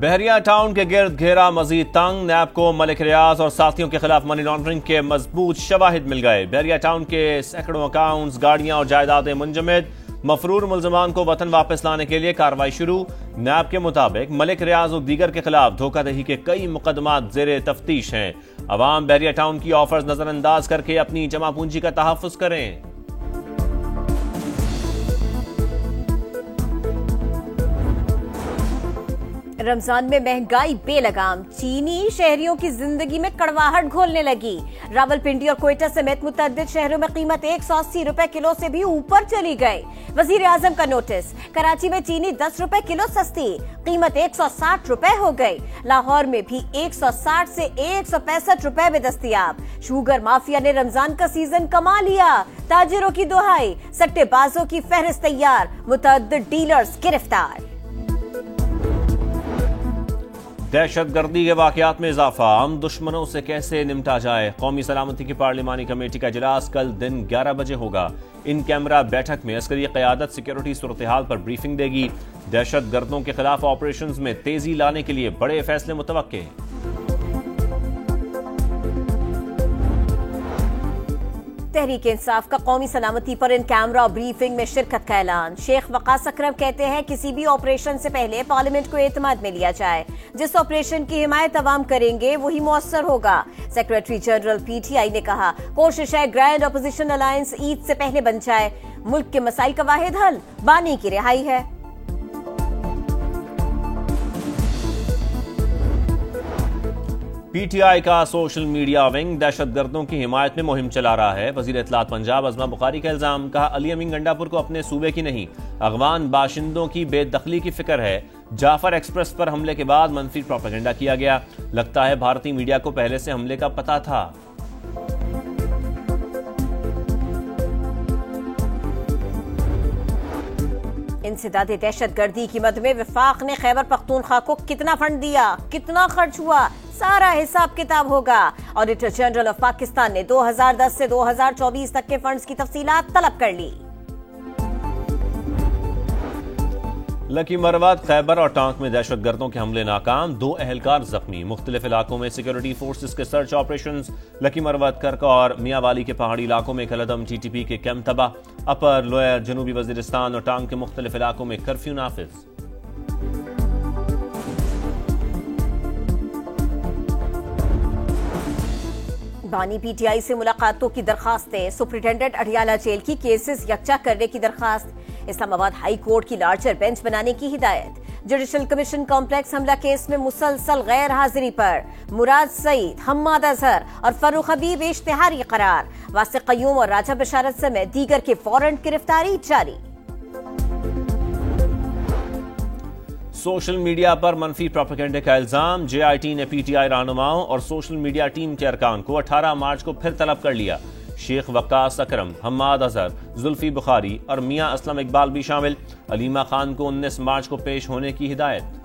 बहरिया town के गिर्द घेरा मजीद तंग। नैब को मलिक रियाज और साथियों के खिलाफ मनी लॉन्ड्रिंग के मजबूत शवाहिद मिल गए। बहरिया टाउन के सैकड़ों अकाउंट्स, गाड़ियां और जायदादें मुंजमद। मफरूर मुल्जमान को वतन वापस लाने के लिए कार्रवाई शुरू। नैब के मुताबिक मलिक रियाज और दीगर के खिलाफ धोखाधड़ी के कई मुकदमात जेर तफ्तीश हैं। अवाम बहरिया टाउन की ऑफर्स नजरअंदाज करके अपनी जमा पूंजी का तहफ्फुज करें। रमजान में महंगाई बेलगाम, चीनी शहरियों की जिंदगी में कड़वाहट घोलने लगी। रावलपिंडी और कोयटा समेत मुतअद्दिद शहरों में कीमत 180 रुपए किलो से भी ऊपर चली गई। वजीर आजम का नोटिस, कराची में चीनी 10 रुपए किलो सस्ती, कीमत 160 रुपए हो गई। लाहौर में भी 160 से 165 रुपए में दस्तयाब। शुगर माफिया ने रमजान का सीजन कमा लिया। ताजिरों की दुहाई, सट्टेबाजों की फहरिस्त तैयार, मुतअद्दिद डीलर्स गिरफ्तार। दहशतगर्दी के वाकयात में इजाफा, हम दुश्मनों से कैसे निपटा जाए। कौमी सलामती की पार्लिमानी कमेटी का इजलास कल दिन 11 बजे होगा। इन कैमरा बैठक में अस्करी क़यादत सिक्योरिटी सूरत हाल पर ब्रीफिंग देगी। दहशतगर्दों के खिलाफ ऑपरेशंस में तेजी लाने के लिए बड़े फैसले मुतवक्के। तहरीक इंसाफ का कौमी सलामती पर इन कैमरा ब्रीफिंग में शिरकत का ऐलान। शेख वकास अकरम कहते हैं किसी भी ऑपरेशन से पहले पार्लियामेंट को एतमाद में लिया जाए। जिस ऑपरेशन की हिमायत अवाम करेंगे वही मुअस्सर होगा। सेक्रेटरी जनरल पीटीआई ने कहा कोशिश है ग्रैंड अपोजिशन अलायंस ईद से पहले बन जाए। मुल्क के मसाइल का वाहिद हल बानी की रिहाई है। पीटीआई का सोशल मीडिया विंग दहशतगर्दों की हिमायत में मुहिम चला रहा है। वजीर इत्तलात पंजाब अज़मा बुखारी का इल्जाम, कहा अली अमीन गंडापुर को अपने सूबे की नहीं अगवान बाशिंदों की बेदखली की फिक्र है। जाफर एक्सप्रेस पर हमले के बाद मनफी प्रोपेगेंडा किया गया। लगता है भारतीय मीडिया को पहले से हमले का पता था। इंसदादे दहशतगर्दी की मद में वफाक ने खैबर पख्तूनख्वा को कितना फंड दिया, कितना खर्च हुआ, सारा हिसाब किताब होगा। ऑडिटर जनरल ऑफ पाकिस्तान ने 2010 से 2024 तक के फंड्स की तफसीलात तलब कर ली। लकी मरवत, खैबर और टांक में दहशतगर्दों के हमले नाकाम, 2 अहलकार जख्मी। मुख्तलिफ इलाकों में सिक्योरिटी फोर्सेस के सर्च ऑपरेशंस। लकी मरवत, करक और मियांवाली के पहाड़ी इलाकों में कलदम टीटीपी के कैंप तबाह। अपर लोअर जनूबी वजीरिस्तान और टांक के मुख्तलिफ इलाकों में कर्फ्यू नाफिज। बानी पीटीआई से मुलाकातों की दरखास्तें, सुप्रिंटेंडेंट अडियाला जेल की केसेस यकजा करने की दरखास्त। इस्लामाबाद हाई कोर्ट की लार्जर बेंच बनाने की हिदायत। जुडिशल कमीशन कॉम्प्लेक्स हमला केस में मुसलसल गैर हाजिरी पर मुराद सईद, हम्माद अजहर और फरूख हबीब इश्तिहारी करार। वासिक कयूम और राजा बशारत समेत दीगर के वारंट गिरफ्तारी जारी। सोशल मीडिया पर मनफी प्रोपेगेंडे का इल्जाम, जेआईटी ने पीटीआई रहनुमाओं और सोशल मीडिया टीम के अरकान को 18 मार्च को फिर तलब कर लिया। शेख वकास अकरम, हम्माद अजहर, जुल्फी बुखारी और मियां असलम इकबाल भी शामिल। अलीमा खान को 19 मार्च को पेश होने की हिदायत।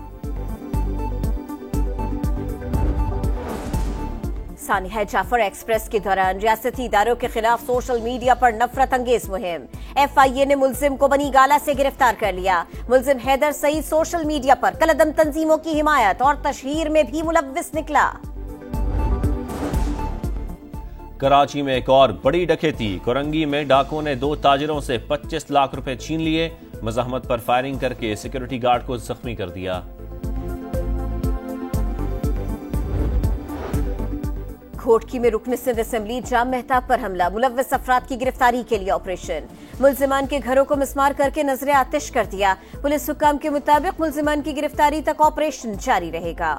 सानिया जाफर एक्सप्रेस के दौरान रियासती इदारों के खिलाफ सोशल मीडिया पर नफरत अंगेज मुहिम। FIA ने मुल्जिम को बनी गाला से गिरफ्तार कर लिया। मुल्जिम हैदर सईद सोशल मीडिया पर कलदम तंजीमों की हिमायत और तशहीर में भी मुलव्विस निकला। कराची में एक और बड़ी डकैती, कोरंगी में डाकुओं ने 2 ताजिरों से 25 लाख रुपए छीन लिए। मज़ाहमत पर फायरिंग करके सिक्योरिटी गार्ड को जख्मी कर दिया। घोटकी में रुकन सिंध असेंबली जाम मेहताब पर हमला, मुलव्विस अफराद की गिरफ्तारी के लिए ऑपरेशन। मुल्जिमान के घरों को मिसमार करके नजरे आतिश कर दिया। पुलिस हुक्म के मुताबिक मुल्जिमान की गिरफ्तारी तक ऑपरेशन जारी रहेगा।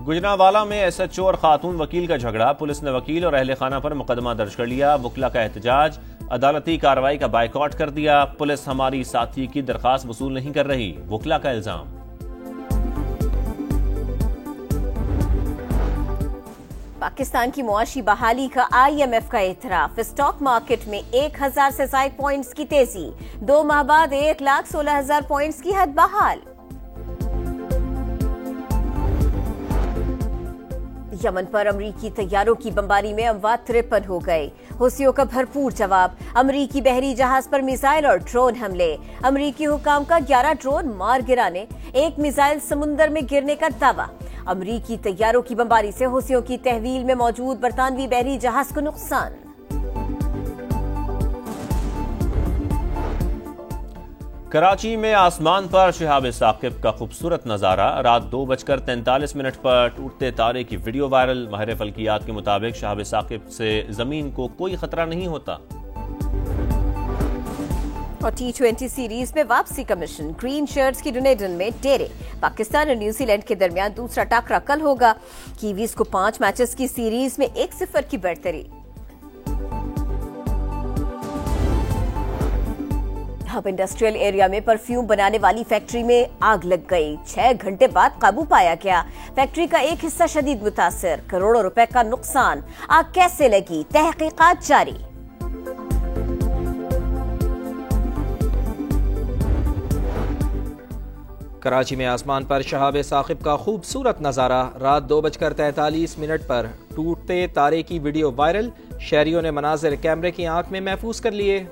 गुजरांवाला में SHO और खातून वकील का झगड़ा, पुलिस ने वकील और अहले खाना पर मुकदमा दर्ज कर लिया। वकला का एहतजाज, अदालती कार्रवाई का बायकॉट कर दिया। पुलिस हमारी साथी की दरखास्त वसूल नहीं कर रही, वकला का इल्जाम। पाकिस्तान की मुआशी बहाली का IMF का एतराफ। स्टॉक मार्केट में 1000 से ज्यादा पॉइंट्स की तेजी, 2 माह बाद 1,16,000 पॉइंट्स की हद बहाल। यमन पर अमरीकी तैयारों की बमबारी में अमवात 53 हो गए। हुसियों का भरपूर जवाब, अमरीकी बहरी जहाज पर मिसाइल और ड्रोन हमले। अमरीकी हुकाम का 11 ड्रोन मार गिराने, 1 मिसाइल समुंदर में गिरने का दावा। अमरीकी तैयारों की बमबारी से हुसियों की तहवील में मौजूद बरतानवी बहरी जहाज को नुकसान। कराची में आसमान पर शहाब साकिब का खूबसूरत नज़ारा। रात 2:43 पर टूटते तारे की वीडियो वायरल। माहिर फल्कियात के मुताबिक शहाब साकिब से जमीन को कोई खतरा नहीं होता। और T20 सीरीज में वापसी का मिशन, ग्रीन शर्ट्स की डुनेडन में डेरे। पाकिस्तान और न्यूजीलैंड के दरमियान दूसरा टाकरा कल होगा। कीवीज को 5 मैचेस की सीरीज में 1-0 की बढ़तरी। अब इंडस्ट्रियल एरिया में परफ्यूम बनाने वाली फैक्ट्री में आग लग गई। 6 घंटे बाद काबू पाया गया। फैक्ट्री का एक हिस्सा शदीद मुतासिर, करोड़ों रुपए का नुकसान। आग कैसे लगी, तहकीकात जारी। कराची में आसमान पर शहाब साकिब का खूबसूरत नज़ारा। रात 2:43 पर टूटते तारे की वीडियो वायरल। शहरियों ने मनाजिर कैमरे की आंख में महफूज कर लिए।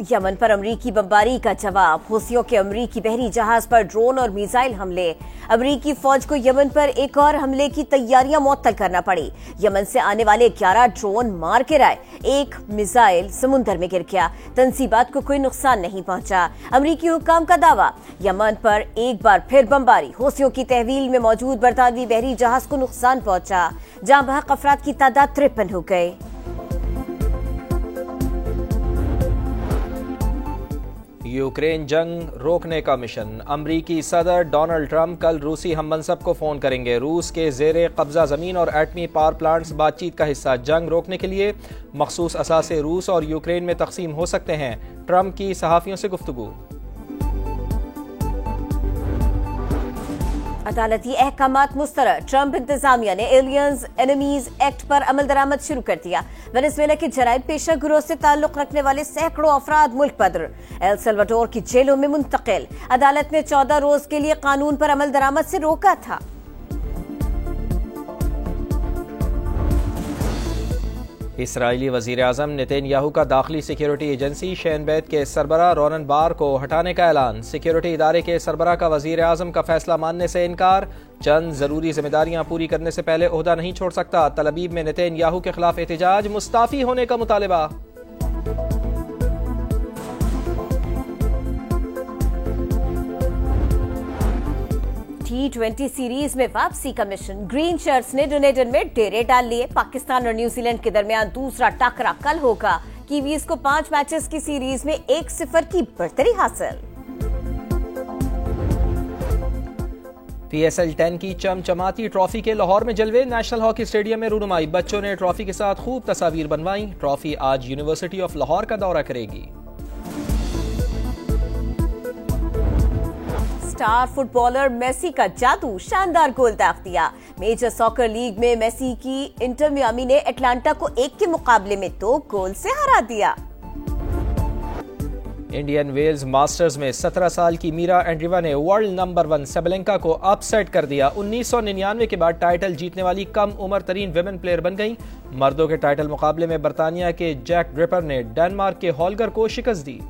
यमन पर अमरीकी बमबारी का जवाब, हुसियों के अमरीकी बहरी जहाज पर ड्रोन और मिसाइल हमले। अमरीकी फौज को यमन पर एक और हमले की तैयारियां मुअत्तल करना पड़ी। यमन से आने वाले 11 ड्रोन मार गिराए, 1 मिसाइल समुंदर में गिर गया। तनसीबात को कोई नुकसान नहीं पहुंचा। अमरीकी हुक्काम का दावा, यमन पर एक बार फिर बमबारी। हुसियों की तहवील में मौजूद बरतानवी बहरी जहाज को नुकसान पहुंचा। जाँ बहक अफराद की तादाद 53 हो गए। यूक्रेन जंग रोकने का मिशन। अमरीकी सदर डोनाल्ड ट्रंप कल रूसी हममनसब को फोन करेंगे। रूस के जेरे कब्जा जमीन और एटमी पावर प्लांट्स बातचीत का हिस्सा। जंग रोकने के लिए मखसूस असासे रूस और यूक्रेन में तकसीम हो सकते हैं। ट्रंप की सहाफियों से गुफ्तगू। अदालती अहकामात मुस्तरद। ट्रंप इंतजामिया ने एलियंस एनिमीज एक्ट पर अमल दरामद शुरू कर दिया। वेनेजुएला के जराइम पेशा गिरोह से ताल्लुक रखने वाले सैकड़ों अफराद मुल्क बदर, एल सल्वाडोर की जेलों में मुंतकिल। अदालत ने 14 रोज के लिए कानून पर अमल दरामद से रोका था। इसराइली वजीर आजम नेतन्याहू का दाखिली सिक्योरिटी एजेंसी शैन बैत के सरबरा रोनन बार को हटाने का ऐलान। सिक्योरिटी इदारे के सरबरा का वजीर आजम का फैसला मानने से इनकार। चंद जरूरी जिम्मेदारियां पूरी करने से पहले ओहदा नहीं छोड़ सकता। तलबीब में नेतन्याहू के खिलाफ एहतजाज, मुस्ताफी होने का मुतालबा। T20 सीरीज में वापसी का मिशन, ग्रीन शर्ट्स ने डुनेडन में डेरे डाल लिए। पाकिस्तान और न्यूजीलैंड के दरमियान दूसरा टाकरा कल होगा। कीवीज को 5 मैचेस की सीरीज में 1-0 की बढ़तरी हासिल। PSL 10 की चमचमाती ट्रॉफी के लाहौर में जलवे। नेशनल हॉकी स्टेडियम में रूनुमाई। बच्चों ने ट्रॉफी के साथ खूब तस्वीर बनवाई। ट्रॉफी आज यूनिवर्सिटी ऑफ लाहौर का दौरा करेगी। स्टार फुटबॉलर मेसी का जादू, शानदार गोल दाग दिया। मेजर सॉकर लीग में मेसी की इंटर मियामी ने एटलांटा को 1 के मुकाबले में 2 गोल से हरा दिया। इंडियन वेल्स मास्टर्स में 17 साल की मीरा एंड्रीवा ने वर्ल्ड नंबर 1 सेबलेंका को अपसेट कर दिया। 1999 के बाद टाइटल जीतने वाली कम उम्र तरीन विमेन प्लेयर बन गई। मर्दों के टाइटल मुकाबले में बरतानिया के जैक ड्रिपर ने डेनमार्क के हॉलगर को शिकस्त दी।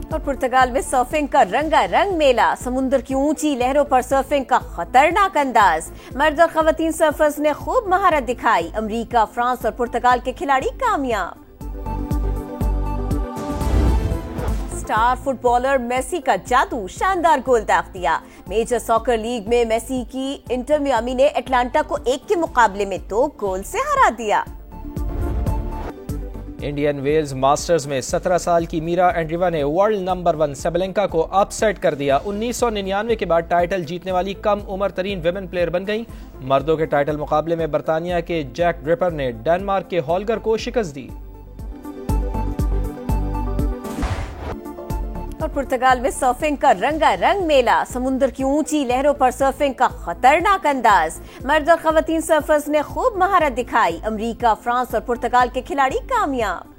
और पुर्तगाल में सर्फिंग का रंगारंग मेला। समुद्र की ऊंची लहरों पर सर्फिंग का खतरनाक अंदाज। मर्द और खवातीन सर्फर्स ने खूब महारत दिखाई। अमेरिका, फ्रांस और पुर्तगाल के खिलाड़ी कामयाब। स्टार फुटबॉलर मेसी का जादू, शानदार गोल दाग दिया। मेजर सॉकर लीग में मेसी की इंटर मियामी ने एटलांटा को 1 के मुकाबले में 2 गोल से हरा दिया। इंडियन वेल्स मास्टर्स में 17 साल की मीरा एंड्रीवा ने वर्ल्ड नंबर 1 सेबलेंका को अपसेट कर दिया। 1999 के बाद टाइटल जीतने वाली कम उम्र तरीन विमेन प्लेयर बन गई। मर्दों के टाइटल मुकाबले में बरतानिया के जैक ड्रिपर ने डेनमार्क के हॉलगर को शिकस्त दी। और पुर्तगाल में सर्फिंग का रंगारंग मेला। समुद्र की ऊंची लहरों पर सर्फिंग का खतरनाक अंदाज। मर्द और खवातीन सर्फर्स ने खूब महारत दिखाई। अमेरिका, फ्रांस और पुर्तगाल के खिलाड़ी कामयाब।